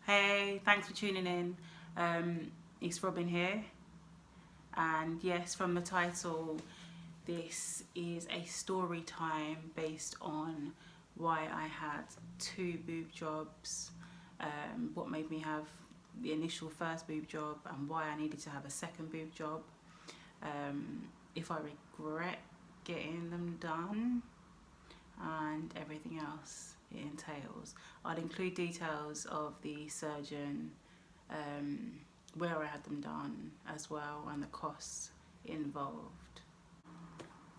Hey, thanks for tuning in. It's Robin here, and yes, from the title, this is a story time based on why I had 2 boob jobs, what made me have the initial first boob job, and why I needed to have a second boob job, if I regret getting them done, and everything else it entails. I'd include details of the surgeon, where I had them done as well, and the costs involved.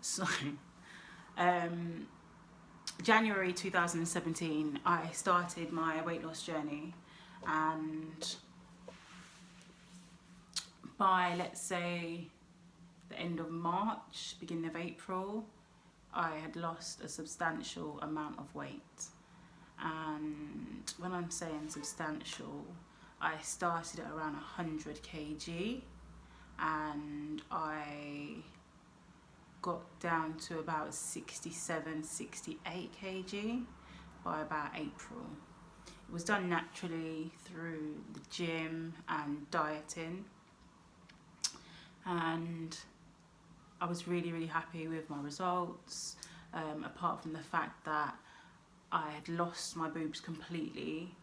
So, January 2017, I started my weight loss journey, and by, let's say, the end of March, beginning of April, I had lost a substantial amount of weight. And when I'm saying substantial, I started at around 100 kg and I got down to about 67, 68 kg by about April. It was done naturally through the gym and dieting, and I was really happy with my results, apart from the fact that I had lost my boobs completely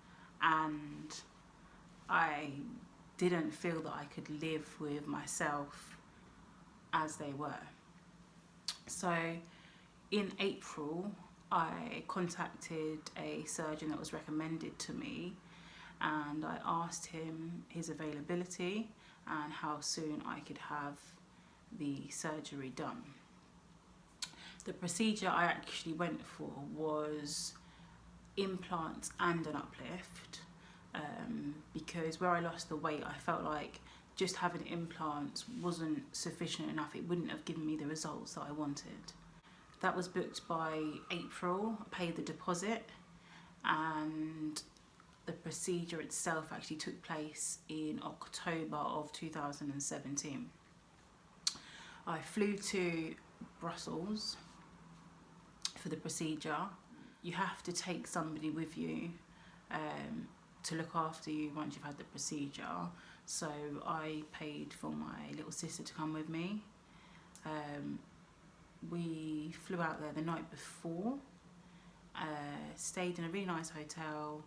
and I didn't feel that I could live with myself as they were. So in April, I contacted a surgeon that was recommended to me, and I asked him his availability and how soon I could have the surgery done. The procedure I actually went for was implants and an uplift, because where I lost the weight, I felt like just having implants wasn't sufficient enough. It wouldn't have given me the results that I wanted. That was booked by April. I paid the deposit, and the procedure itself actually took place in October of 2017. I flew to Brussels for the procedure. You have to take somebody with you to look after you once you've had the procedure. So I paid for my little sister to come with me. We flew out there the night before, stayed in a really nice hotel,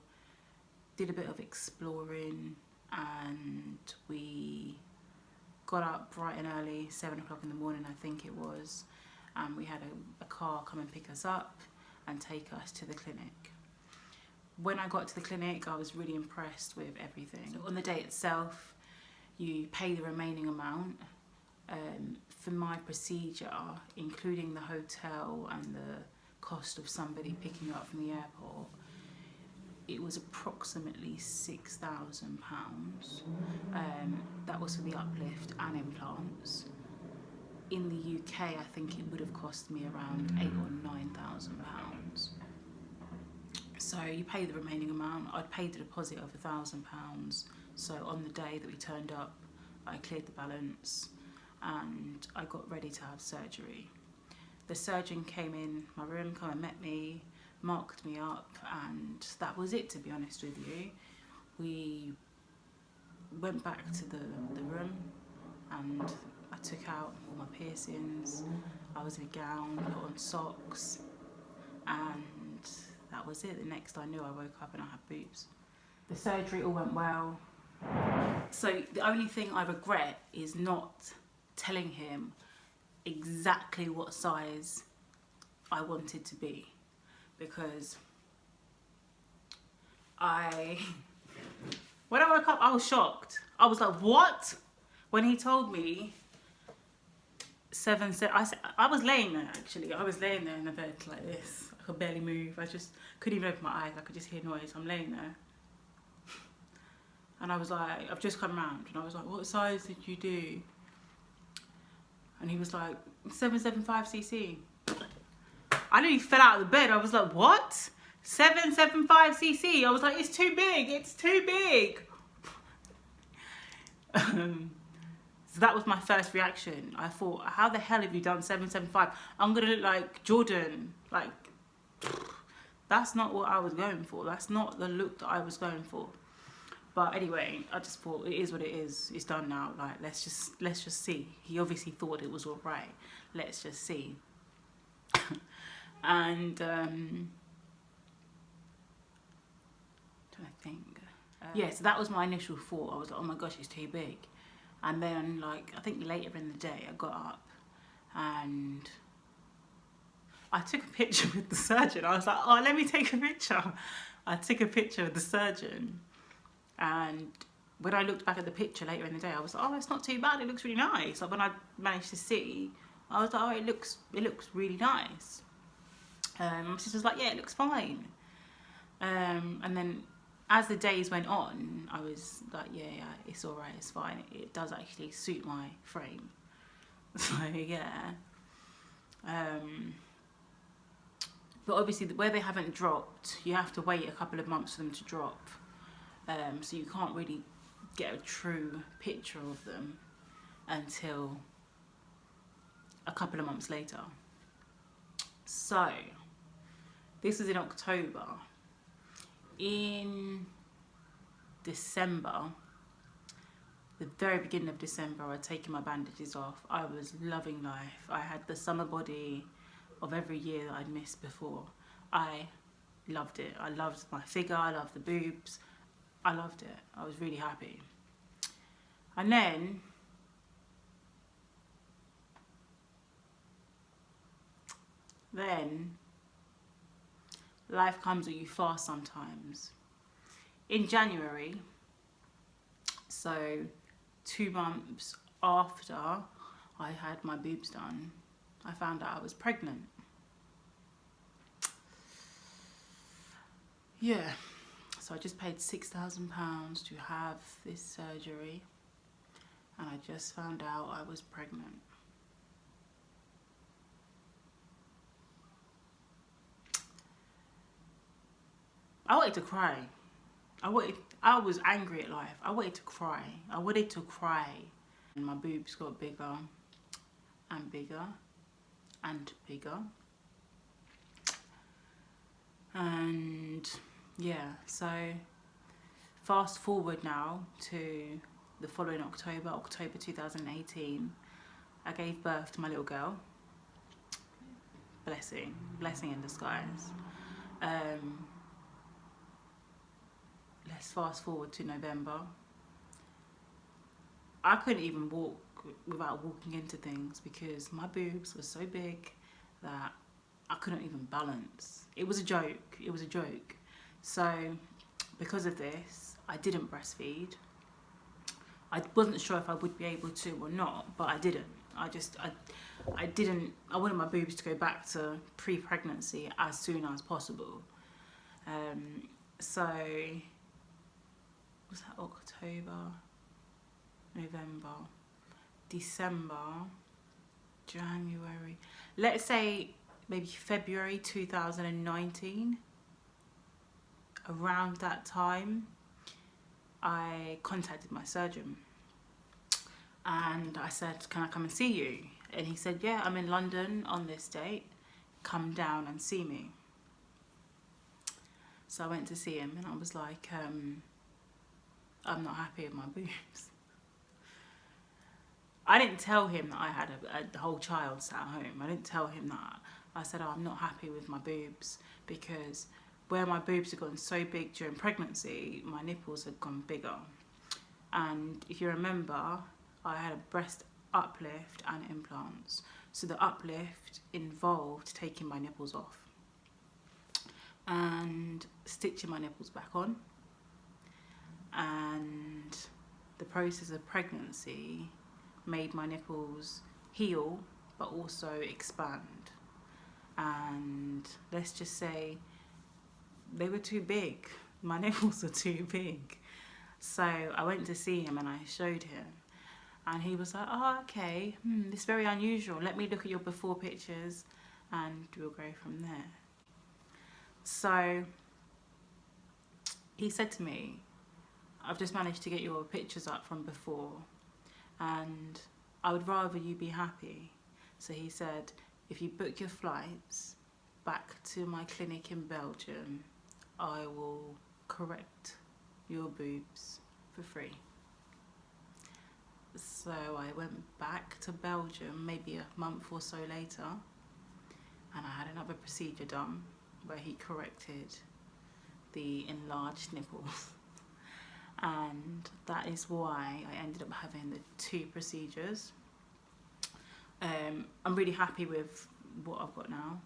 did a bit of exploring, and we got up bright and early, 7 o'clock in the morning I think it was, and we had a car come and pick us up and take us to the clinic. When I got to the clinic, I was really impressed with everything. So on the day itself, you pay the remaining amount. For my procedure, including the hotel and the cost of somebody picking you up from the airport, it was approximately £6,000. That was for the uplift and implants. In the UK, I think it would have cost me around £8,000 or £9,000. So you pay the remaining amount. I'd paid the deposit of £1,000. So on the day that we turned up, I cleared the balance and I got ready to have surgery. The surgeon came in my room, come and met me, marked me up, and that was it, to be honest with you. We went back to the room and I took out all my piercings. I was in a gown, put on socks, and that was it. The next I knew, I woke up and I had boobs. The surgery all went well. So the only thing I regret is not telling him exactly what size I wanted to be, because when I woke up, I was shocked. I was like, what? When he told me 7, I was laying there actually. I was laying there in the bed like this. I could barely move. I just couldn't even open my eyes. I could just hear noise. I'm laying there. And I was like, I've just come round. And I was like, what size did you do? And he was like, 775cc. I nearly fell out of the bed. I was like, what? 775cc. I was like, it's too big. It's too big. So that was my first reaction. I thought, how the hell have you done 775? I'm going to look like Jordan. Like, that's not what I was going for. That's not the look that I was going for. But anyway, I just thought it is what it is. It's done now. Like, let's just see. He obviously thought it was all right. Let's just see. And trying to think. Yeah, so that was my initial thought. I was like, oh my gosh, it's too big. And then, like, I think later in the day, I got up and I took a picture with the surgeon. I was like, oh, let me take a picture. I took a picture with the surgeon, and when I looked back at the picture later in the day, I was like, oh, it's not too bad. It looks really nice. Like, when I managed to see, I was like, oh, it looks really nice. My sister was like, yeah, it looks fine. And then as the days went on, I was like, yeah, it's all right, it's fine. It does actually suit my frame. So yeah. But obviously, where they haven't dropped, you have to wait a couple of months for them to drop. So you can't really get a true picture of them until a couple of months later. So this was in October. In December, the very beginning of December, I'd taken my bandages off. I was loving life. I had the summer body of every year that I'd missed before. I loved it. I loved my figure. I loved the boobs. I loved it. I was really happy. And then life comes at you fast sometimes. In January, so 2 months after I had my boobs done, I found out I was pregnant. Yeah, so I just paid £6,000 to have this surgery, and I just found out I was pregnant. I wanted to cry. I was angry at life. I wanted to cry. And my boobs got bigger and bigger and bigger. And yeah, so fast forward now to the following October 2018, I gave birth to my little girl. Blessing in disguise. Let's fast forward to November. I couldn't even walk without walking into things because my boobs were so big that I couldn't even balance. It was a joke. So because of this, I didn't breastfeed. I wasn't sure if I would be able to or not, but I didn't. I wanted my boobs to go back to pre-pregnancy as soon as possible. So was that October, November, December, January, let's say maybe February 2019, around that time, I contacted my surgeon and I said, can I come and see you? And he said, yeah, I'm in London on this date, come down and see me. So I went to see him and I was like, I'm not happy with my boobs. I didn't tell him that I had a whole child sat at home. I didn't tell him that. I said, oh, I'm not happy with my boobs because where my boobs had gotten so big during pregnancy, my nipples had gone bigger. And if you remember, I had a breast uplift and implants. So the uplift involved taking my nipples off and stitching my nipples back on. And the process of pregnancy made my nipples heal but also expand. And let's just say they were too big. My nipples were too big. So I went to see him and I showed him. And he was like, oh, okay, this is very unusual. Let me look at your before pictures and we'll go from there. So he said to me, I've just managed to get your pictures up from before and I would rather you be happy. So he said, if you book your flights back to my clinic in Belgium, I will correct your boobs for free. So I went back to Belgium maybe a month or so later, and I had another procedure done where he corrected the enlarged nipples. And that is why I ended up having the 2 procedures. I'm really happy with what I've got now.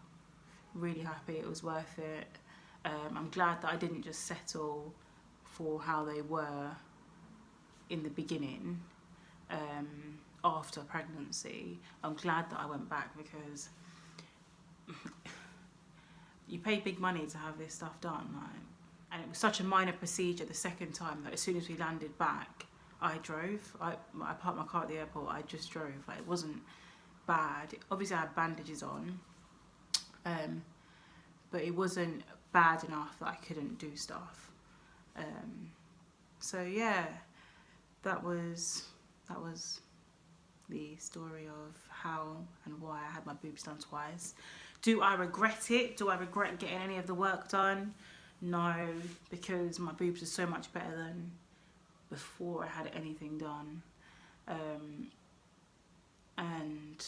Really happy, it was worth it. I'm glad that I didn't just settle for how they were in the beginning, after pregnancy. I'm glad that I went back, because you pay big money to have this stuff done, like, and it was such a minor procedure the second time that as soon as we landed back, I drove. I parked my car at the airport, I just drove. Like, it wasn't bad. Obviously I had bandages on, but it wasn't bad enough that I couldn't do stuff. So yeah, that was the story of how and why I had my boobs done twice. Do I regret it? Do I regret getting any of the work done? No, because my boobs are so much better than before I had anything done. And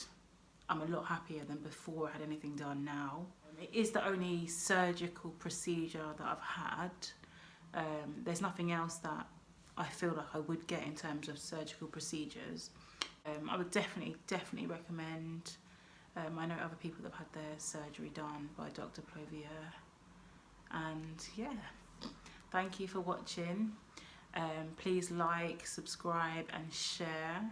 I'm a lot happier than before I had anything done now. It is the only surgical procedure that I've had. There's nothing else that I feel like I would get in terms of surgical procedures. I would definitely recommend. I know other people that have had their surgery done by Dr. Plovier. And yeah, thank you for watching. Please like, subscribe and share.